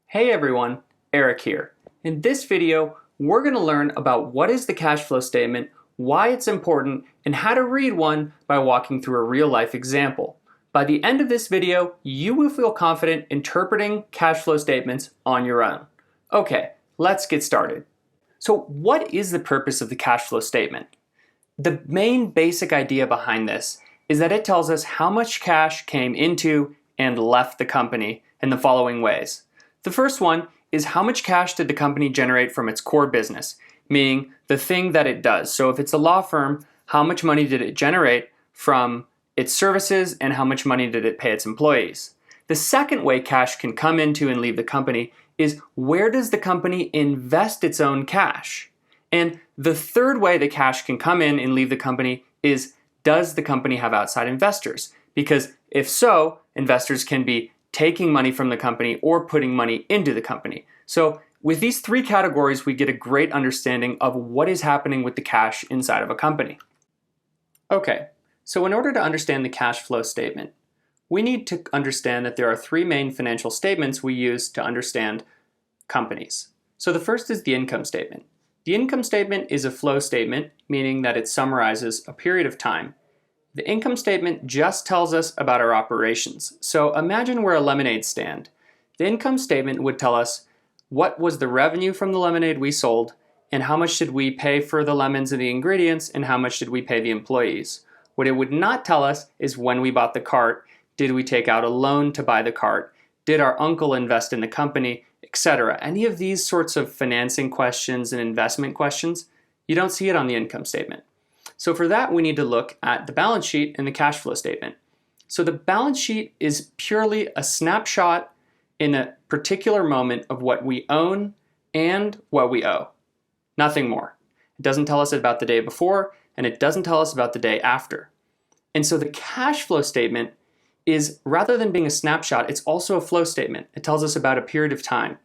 Hey everyone, Eric here. In this video, we're going to learn about what is the cash flow statement, why it's important, and how to read one by walking through a real-life example. By the end of this video, you will feel confident interpreting cash flow statements on your own. Okay, let's get started. So what is the purpose of the cash flow statement? The main basic idea behind this is that it tells us how much cash came into and left the company in the following ways. The first one is how much cash did the company generate from its core business, meaning the thing that it does. So if it's a law firm, how much money did it generate from its services and how much money did it pay its employees? The second way cash can come into and leave the company is where does the company invest its own cash? And the third way that cash can come in and leave the company is does the company have outside investors? Because if so, investors can be taking money from the company or putting money into the company. So with these three categories, we get a great understanding of what is happening with the cash inside of a company. Okay, so in order to understand the cash flow statement, we need to understand that there are three main financial statements we use to understand companies. So the first is the income statement. The income statement is a flow statement, meaning that it summarizes a period of time. The income statement just tells us about our operations. So imagine we're a lemonade stand. The income statement would tell us what was the revenue from the lemonade we sold, and how much did we pay for the lemons and the ingredients, and how much did we pay the employees. What it would not tell us is when we bought the cart, did we take out a loan to buy the cart, did our uncle invest in the company, etc. Any of these sorts of financing questions and investment questions, you don't see it on the income statement. So for that, we need to look at the balance sheet and the cash flow statement. So the balance sheet is purely a snapshot in a particular moment of what we own and what we owe. Nothing more. It doesn't tell us about the day before, and it doesn't tell us about the day after. And so the cash flow statement is, rather than being a snapshot, it's also a flow statement. It tells us about a period of time.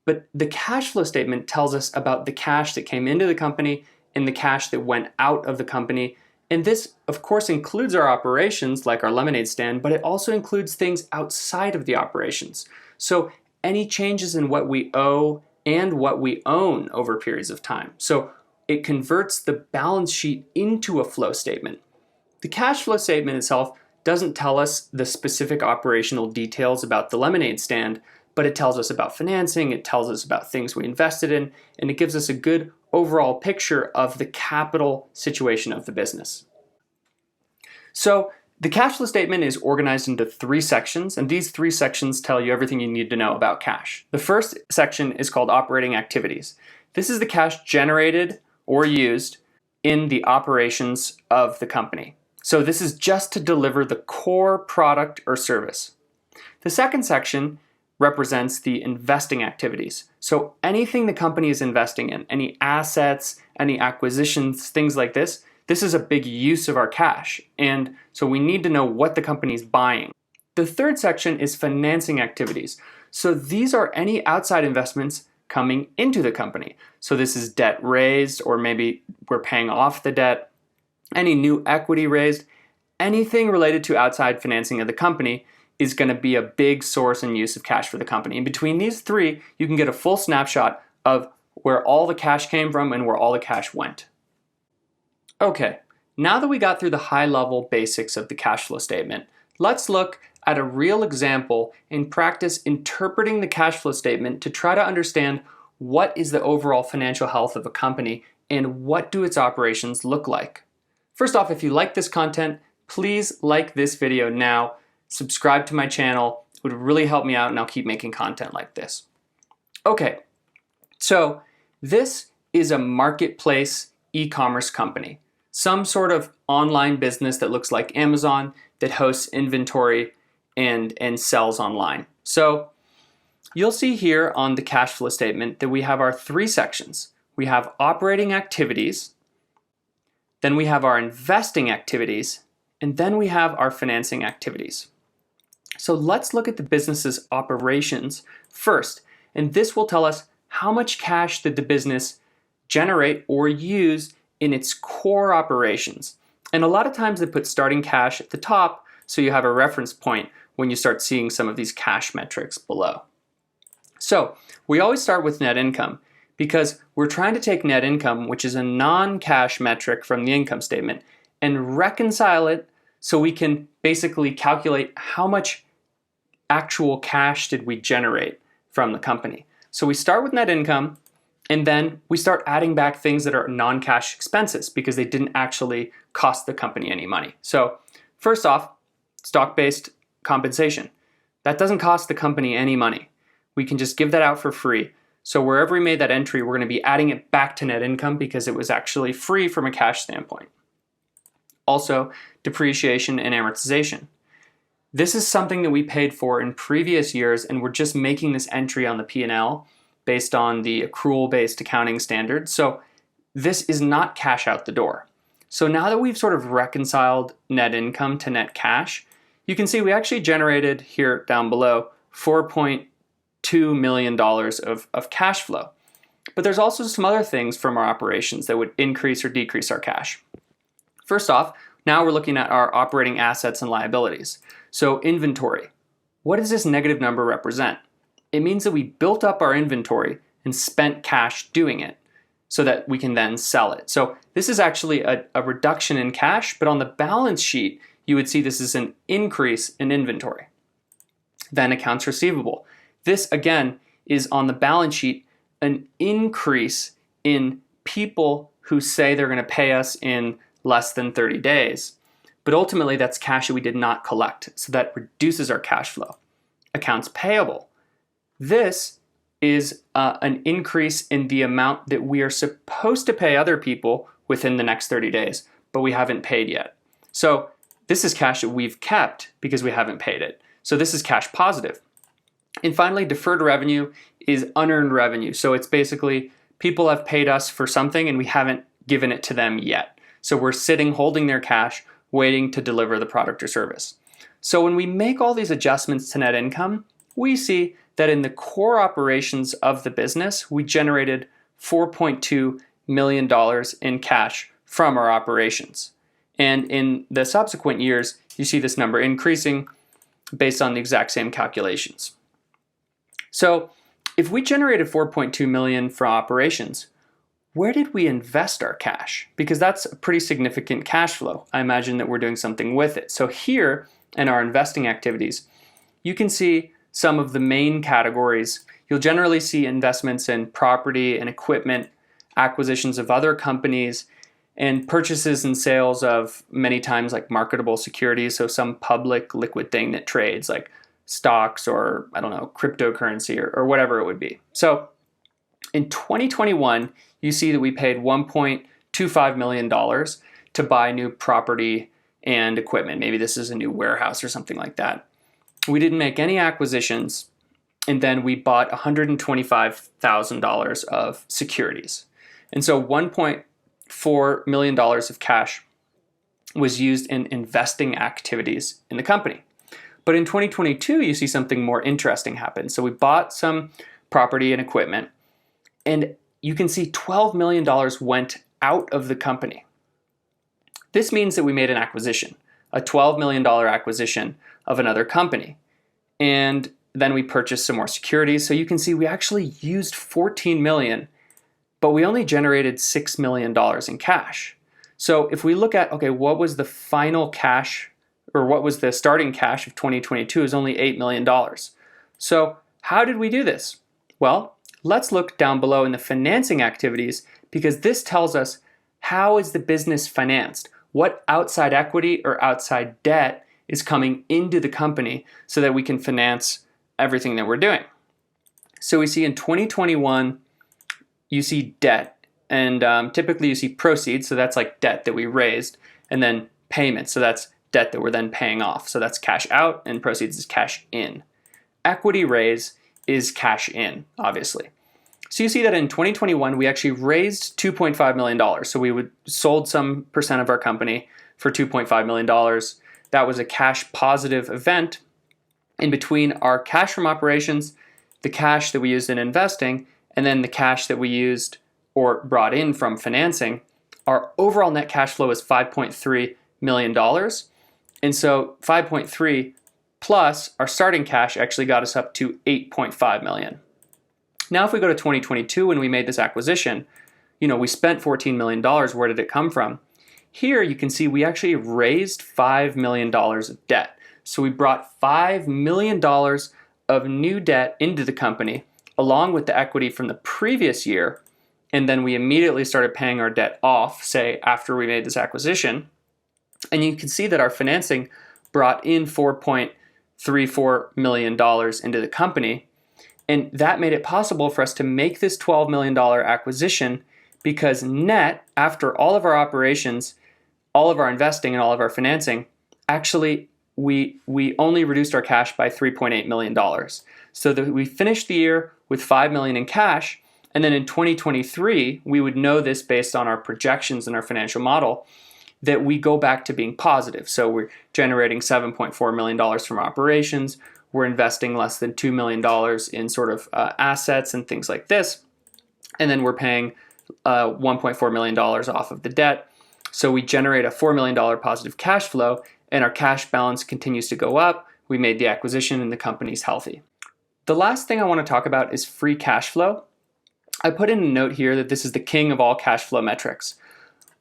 But the cash flow statement tells us about the cash that came into the company and the cash that went out of the company. And this, of course, includes our operations, like our lemonade stand, but it also includes things outside of the operations. So any changes in what we owe and what we own over periods of time. So it converts the balance sheet into a flow statement. The cash flow statement itself doesn't tell us the specific operational details about the lemonade stand, but it tells us about financing, it tells us about things we invested in, and it gives us a good overall picture of the capital situation of the business. So the cash flow statement is organized into three sections, and these three sections tell you everything you need to know about cash. The first section is called operating activities. This is the cash generated or used in the operations of the company. So this is just to deliver the core product or service. The second section represents the investing activities. So anything the company is investing in, any assets, any acquisitions, things like this is a big use of our cash. And so we need to know what the company is buying. The third section is financing activities. So these are any outside investments coming into the company. So this is debt raised, or maybe we're paying off the debt, any new equity raised, anything related to outside financing of the company is going to be a big source and use of cash for the company. And between these three, you can get a full snapshot of where all the cash came from and where all the cash went. Okay, now that we got through the high-level basics of the cash flow statement, let's look at a real example and practice interpreting the cash flow statement to try to understand what is the overall financial health of a company and what do its operations look like. First off, if you like this content, please like this video now. Subscribe to my channel. It would really help me out, and I'll keep making content like this. Okay, so this is a marketplace e-commerce company, some sort of online business that looks like Amazon that hosts inventory and sells online. So you'll see here on the cash flow statement that we have our three sections. We have operating activities, then we have our investing activities, and then we have our financing activities. So let's look at the business's operations first, and this will tell us how much cash did the business generate or use in its core operations. And a lot of times they put starting cash at the top so you have a reference point when you start seeing some of these cash metrics below. So we always start with net income because we're trying to take net income, which is a non-cash metric from the income statement, and reconcile it so we can basically calculate how much actual cash did we generate from the company. So we start with net income, and then we start adding back things that are non-cash expenses because they didn't actually cost the company any money. So first off, stock-based compensation. That doesn't cost the company any money. We can just give that out for free. So wherever we made that entry, we're going to be adding it back to net income because it was actually free from a cash standpoint. Also, depreciation and amortization. This is something that we paid for in previous years, and we're just making this entry on the P&L based on the accrual-based accounting standards. So this is not cash out the door. So now that we've sort of reconciled net income to net cash, you can see we actually generated here down below $4.2 million of cash flow. But there's also some other things from our operations that would increase or decrease our cash. First off, now we're looking at our operating assets and liabilities. So inventory. What does this negative number represent? It means that we built up our inventory and spent cash doing it so that we can then sell it. So this is actually a reduction in cash, but on the balance sheet, you would see this is an increase in inventory. Then accounts receivable. This, again, is on the balance sheet an increase in people who say they're going to pay us in less than 30 days. But ultimately, that's cash that we did not collect, so that reduces our cash flow. Accounts payable. This is an increase in the amount that we are supposed to pay other people within the next 30 days, but we haven't paid yet. So this is cash that we've kept because we haven't paid it. So this is cash positive. And finally, deferred revenue is unearned revenue. So it's basically people have paid us for something and we haven't given it to them yet. So we're sitting holding their cash, waiting to deliver the product or service. So when we make all these adjustments to net income, we see that in the core operations of the business, we generated $4.2 million in cash from our operations. And in the subsequent years, you see this number increasing based on the exact same calculations. So if we generated $4.2 million from operations, where did we invest our cash? Because that's a pretty significant cash flow. I imagine that we're doing something with it. So here in our investing activities, you can see some of the main categories. You'll generally see investments in property and equipment, acquisitions of other companies, and purchases and sales of many times like marketable securities, so some public liquid thing that trades like stocks or, I don't know, cryptocurrency or whatever it would be. So in 2021, you see that we paid $1.25 million to buy new property and equipment. Maybe this is a new warehouse or something like that. We didn't make any acquisitions, and then we bought $125,000 of securities. And so $1.4 million of cash was used in investing activities in the company. But in 2022, you see something more interesting happen. So we bought some property and equipment, and you can see $12 million went out of the company. This means that we made an acquisition, a $12 million acquisition of another company. And then we purchased some more securities. So you can see we actually used $14 million, but we only generated $6 million in cash. So if we look at, okay, what was the final cash, or what was the starting cash of 2022 is only $8 million. So how did we do this? Well, let's look down below in the financing activities, because this tells us how is the business financed? What outside equity or outside debt is coming into the company so that we can finance everything that we're doing? So we see in 2021, you see debt, and typically you see proceeds, so that's like debt that we raised, and then payments, so that's debt that we're then paying off. So that's cash out, and proceeds is cash in. Equity raise is cash in, obviously. So you see that in 2021, we actually raised $2.5 million. So we sold some percent of our company for $2.5 million. That was a cash positive event. In between our cash from operations, the cash that we used in investing, and then the cash that we used or brought in from financing, our overall net cash flow is $5.3 million. And so 5.3 plus our starting cash actually got us up to $8.5 million. Now, if we go to 2022 when we made this acquisition, we spent $14 million. Where did it come from? Here you can see we actually raised $5 million of debt. So we brought $5 million of new debt into the company along with the equity from the previous year. And then we immediately started paying our debt off, say, after we made this acquisition. And you can see that our financing brought in $4.34 million into the company. And that made it possible for us to make this $12 million acquisition because net, after all of our operations, all of our investing and all of our financing, actually we only reduced our cash by $3.8 million. So that we finished the year with $5 million in cash. And then in 2023, we would know this based on our projections and our financial model that we go back to being positive. So we're generating $7.4 million from operations. We're investing less than $2 million in sort of assets and things like this. And then we're paying $1.4 million off of the debt. So we generate a $4 million positive cash flow and our cash balance continues to go up. We made the acquisition and the company's healthy. The last thing I want to talk about is free cash flow. I put in a note here that this is the king of all cash flow metrics.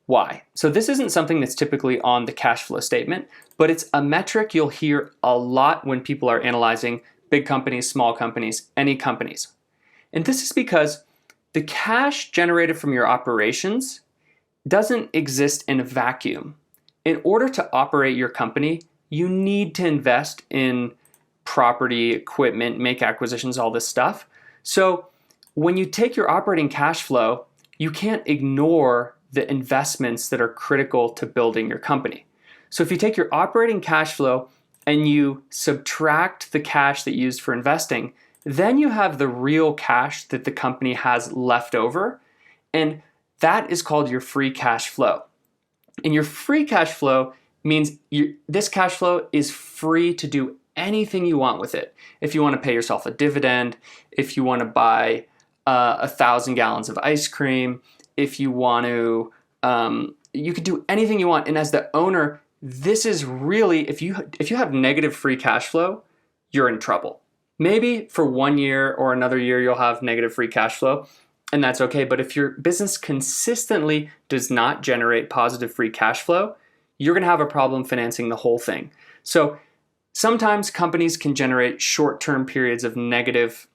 Why? So this isn't something that's typically on the cash flow statement, but it's a metric you'll hear a lot when people are analyzing big companies, small companies, any companies. And this is because the cash generated from your operations doesn't exist in a vacuum. In order to operate your company, you need to invest in property, equipment, make acquisitions, all this stuff. So when you take your operating cash flow, you can't ignore the investments that are critical to building your company. So if you take your operating cash flow and you subtract the cash that you used for investing, then you have the real cash that the company has left over, and that is called your free cash flow. And your free cash flow means this cash flow is free to do anything you want with it. If you want to pay yourself a dividend, if you want to buy 1,000 gallons of ice cream, if you want to, you could do anything you want. And as the owner, this is really, if you have negative free cash flow, you're in trouble. Maybe for 1 year or another year, you'll have negative free cash flow, and that's okay. But if your business consistently does not generate positive free cash flow, you're going to have a problem financing the whole thing. So sometimes companies can generate short-term periods of negative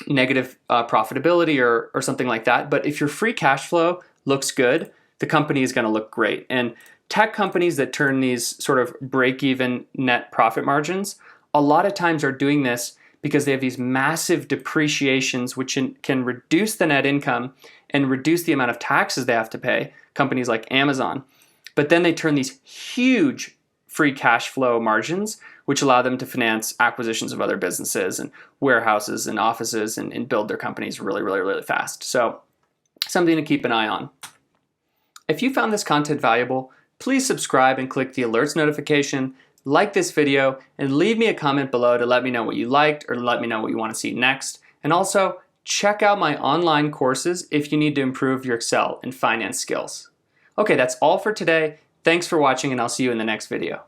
profitability or something like that. But if your free cash flow looks good, the company is going to look great. And tech companies that turn these sort of break-even net profit margins, a lot of times are doing this because they have these massive depreciations, which can reduce the net income and reduce the amount of taxes they have to pay, companies like Amazon. But then they turn these huge free cash flow margins, which allow them to finance acquisitions of other businesses and warehouses and offices and build their companies really, really, really fast. So something to keep an eye on. If you found this content valuable, please subscribe and click the alerts notification, like this video, and leave me a comment below to let me know what you liked or let me know what you want to see next. And also, check out my online courses if you need to improve your Excel and finance skills. Okay, that's all for today. Thanks for watching, and I'll see you in the next video.